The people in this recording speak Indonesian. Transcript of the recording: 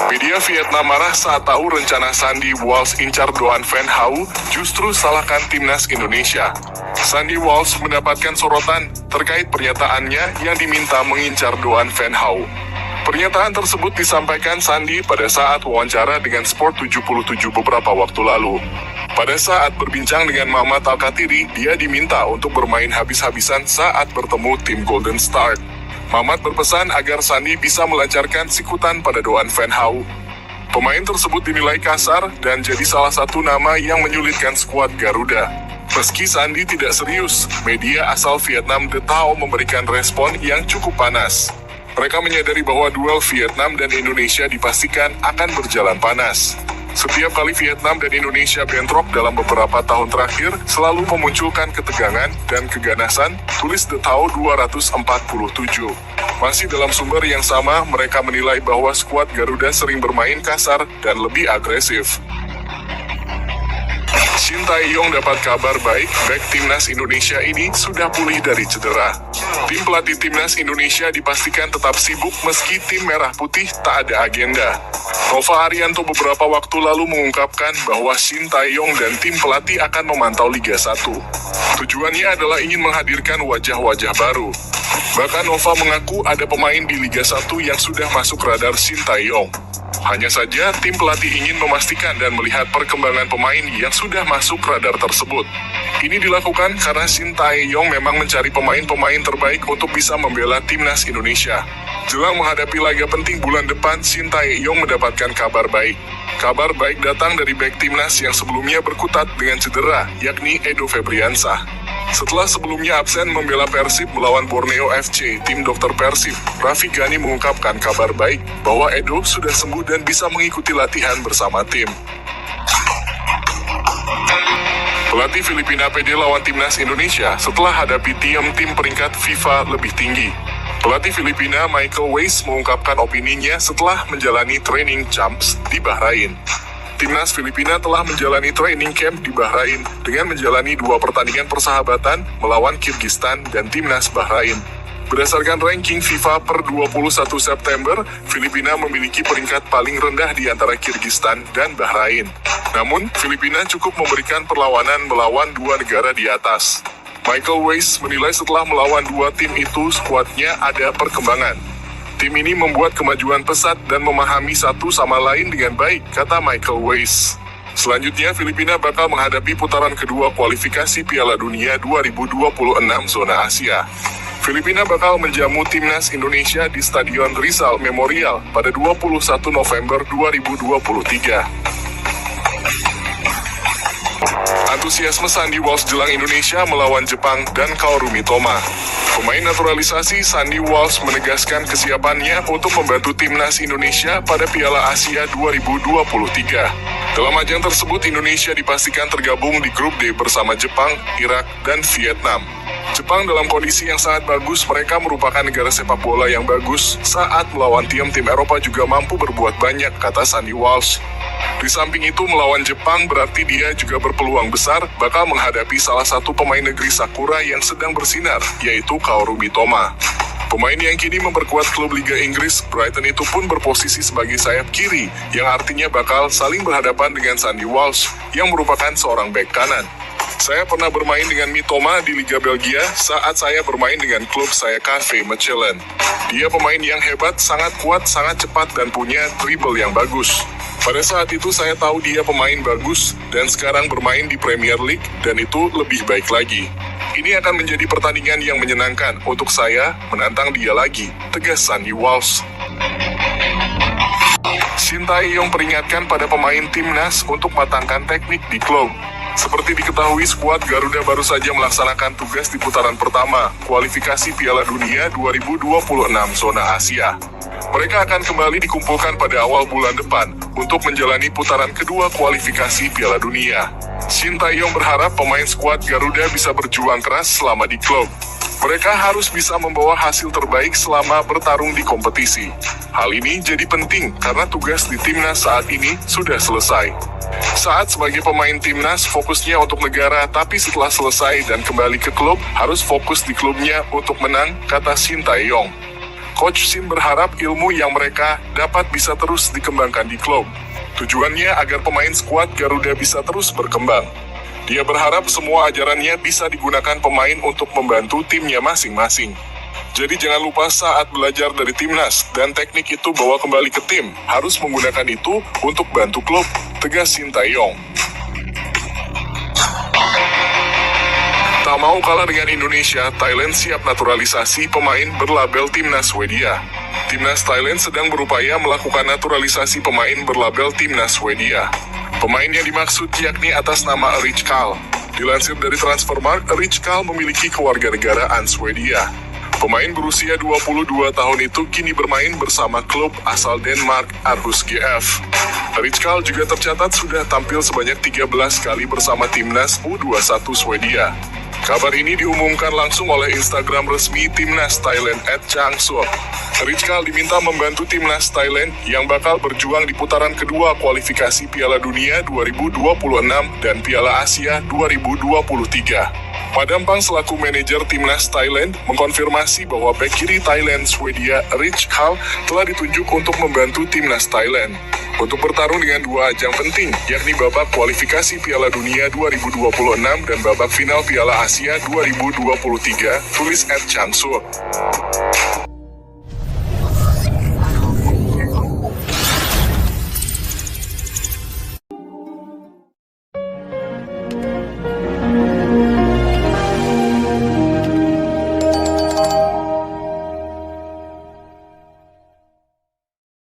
Media Vietnam marah saat tahu rencana Sandy Walsh incar Doan Van Hau justru salahkan timnas Indonesia. Sandy Walsh mendapatkan sorotan terkait pernyataannya yang diminta mengincar Doan Van Hau. Pernyataan tersebut disampaikan Sandy pada saat wawancara dengan Sport 77 beberapa waktu lalu. Pada saat berbincang dengan Mamat Al-Khatiri, dia diminta untuk bermain habis-habisan saat bertemu tim Golden Star. Mamat berpesan agar Sandy bisa melancarkan sikutan pada Doan Van Hau. Pemain tersebut dinilai kasar dan jadi salah satu nama yang menyulitkan skuad Garuda. Meski Sandy tidak serius, media asal Vietnam The Tao memberikan respon yang cukup panas. Mereka menyadari bahwa duel Vietnam dan Indonesia dipastikan akan berjalan panas. Setiap kali Vietnam dan Indonesia bentrok dalam beberapa tahun terakhir, selalu memunculkan ketegangan dan keganasan, tulis The Tao 247. Masih dalam sumber yang sama, mereka menilai bahwa skuad Garuda sering bermain kasar dan lebih agresif. Shin Tae-yong dapat kabar baik, bek timnas Indonesia ini sudah pulih dari cedera. Tim pelatih timnas Indonesia dipastikan tetap sibuk meski tim merah putih tak ada agenda. Nova Arianto beberapa waktu lalu mengungkapkan bahwa Shin Tae-yong dan tim pelatih akan memantau Liga 1. Tujuannya adalah ingin menghadirkan wajah-wajah baru. Bahkan Nova mengaku ada pemain di Liga 1 yang sudah masuk radar Shin Tae-yong. Hanya saja tim pelatih ingin memastikan dan melihat perkembangan pemain yang sudah masuk radar tersebut. Ini dilakukan karena Shin Tae-yong memang mencari pemain-pemain terbaik untuk bisa membela timnas Indonesia. Jelang menghadapi laga penting bulan depan, Shin Tae-yong mendapatkan kabar baik. Kabar baik datang dari bek timnas yang sebelumnya berkutat dengan cedera, yakni Edo Febriansah. Setelah sebelumnya absen membela Persib melawan Borneo FC, tim dokter Persib, Raffi Ghani mengungkapkan kabar baik bahwa Edo sudah sembuh dan bisa mengikuti latihan bersama tim. Pelatih Filipina pede lawan timnas Indonesia setelah hadapi tim peringkat FIFA lebih tinggi. Pelatih Filipina Michael Weiss mengungkapkan opininya setelah menjalani training camps di Bahrain. Timnas Filipina telah menjalani training camp di Bahrain dengan menjalani 2 pertandingan persahabatan melawan Kyrgyzstan dan timnas Bahrain. Berdasarkan ranking FIFA per 21 September, Filipina memiliki peringkat paling rendah di antara Kyrgyzstan dan Bahrain. Namun, Filipina cukup memberikan perlawanan melawan 2 negara di atas. Michael Weiss menilai setelah melawan 2 tim itu, skuadnya ada perkembangan. Tim ini membuat kemajuan pesat dan memahami satu sama lain dengan baik, kata Michael Weiss. Selanjutnya, Filipina bakal menghadapi putaran kedua kualifikasi Piala Dunia 2026 zona Asia. Filipina bakal menjamu timnas Indonesia di Stadion Rizal Memorial pada 21 November 2023. Antusiasme Sandy Walsh jelang Indonesia melawan Jepang dan Kaoru Mitoma. Pemain naturalisasi Sandy Walsh menegaskan kesiapannya untuk membantu timnas Indonesia pada Piala Asia 2023. Dalam ajang tersebut, Indonesia dipastikan tergabung di grup D bersama Jepang, Irak, dan Vietnam. Jepang dalam kondisi yang sangat bagus, mereka merupakan negara sepak bola yang bagus. Saat melawan tim-tim Eropa juga mampu berbuat banyak, kata Sandy Walsh. Di samping itu, melawan Jepang berarti dia juga berpeluang besar bakal menghadapi salah satu pemain negeri Sakura yang sedang bersinar, yaitu Kaoru Mitoma. Pemain yang kini memperkuat klub Liga Inggris, Brighton itu pun berposisi sebagai sayap kiri, yang artinya bakal saling berhadapan dengan Sandy Walsh, yang merupakan seorang bek kanan. Saya pernah bermain dengan Mitoma di Liga Belgia saat saya bermain dengan klub saya KV Mechelen. Dia pemain yang hebat, sangat kuat, sangat cepat, dan punya dribble yang bagus. Pada saat itu saya tahu dia pemain bagus, dan sekarang bermain di Premier League, dan itu lebih baik lagi. Ini akan menjadi pertandingan yang menyenangkan untuk saya menantang dia lagi, tegas Sandy Walsh. Shin Tae-yong peringatkan pada pemain timnas untuk matangkan teknik di klub. Seperti diketahui, skuad Garuda baru saja melaksanakan tugas di putaran pertama kualifikasi Piala Dunia 2026 zona Asia. Mereka akan kembali dikumpulkan pada awal bulan depan untuk menjalani putaran kedua kualifikasi Piala Dunia. Shin Tae-yong berharap pemain skuad Garuda bisa berjuang keras selama di klub. Mereka harus bisa membawa hasil terbaik selama bertarung di kompetisi. Hal ini jadi penting karena tugas di timnas saat ini sudah selesai. Saat sebagai pemain timnas fokusnya untuk negara, tapi setelah selesai dan kembali ke klub, harus fokus di klubnya untuk menang, kata Shin Tae-yong. Coach Shin berharap ilmu yang mereka dapat bisa terus dikembangkan di klub. Tujuannya agar pemain skuad Garuda bisa terus berkembang. Dia berharap semua ajarannya bisa digunakan pemain untuk membantu timnya masing-masing. Jadi jangan lupa saat belajar dari timnas dan teknik itu bawa kembali ke tim. Harus menggunakan itu untuk bantu klub, tegas Shin Tae-yong. Tak mau kalah dengan Indonesia, Thailand siap naturalisasi pemain berlabel Timnas Swedia. Timnas Thailand sedang berupaya melakukan naturalisasi pemain berlabel Timnas Swedia. Pemain yang dimaksud yakni atas nama Erich Karl. Dilansir dari Transfermarkt, Erich Karl memiliki kewarganegaraan Swedia. Pemain berusia 22 tahun itu kini bermain bersama klub asal Denmark, Aarhus GF. Erich Karl juga tercatat sudah tampil sebanyak 13 kali bersama timnas U21 Swedia. Kabar ini diumumkan langsung oleh Instagram resmi Timnas Thailand @changsuok. Erich Karl diminta membantu Timnas Thailand yang bakal berjuang di putaran kedua kualifikasi Piala Dunia 2026 dan Piala Asia 2023. Padam Pang selaku manajer Timnas Thailand mengkonfirmasi bahwa bek kiri Thailand Swedia Erich Karl telah ditunjuk untuk membantu Timnas Thailand untuk bertarung dengan dua ajang penting, yakni babak kualifikasi Piala Dunia 2026 dan babak final Piala Asia 2023, tulis @changsuok.